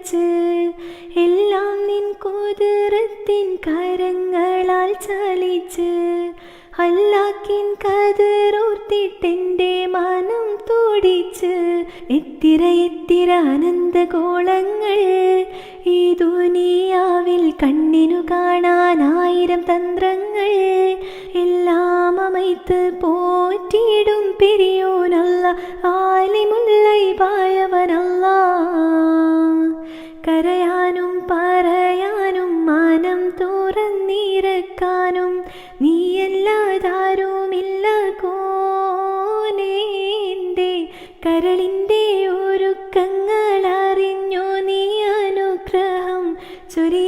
വച്ച് എല്ലാം നിൻ കുതിരത്തിൻ കരങ്ങളാൽ ചലിച്ച് അല്ലാക്കിൻ കതിരോർത്തിട്ടെൻ്റെ മനം തുടിച്ച് എത്തിര എത്തിര അനന്തഗോളങ്ങൾ ഈ ദുനിയാവിൽ കണ്ണിനു കാണാൻ 1000 തന്ത്രങ്ങൾ എല്ലാം അമൈത്ത് പോറ്റിയിടും പെരിയോനല്ല ആലിമുല്ലൈബായവനല്ല കരയാനും പറയാനും മനം തുറന്നിരക്കാനും നീയല്ലാതാരുമില്ല കോനേൻ്റെ കരളിൻ്റെ ഒരുക്കങ്ങൾ അറിഞ്ഞു നീ അനുഗ്രഹം ചൊരി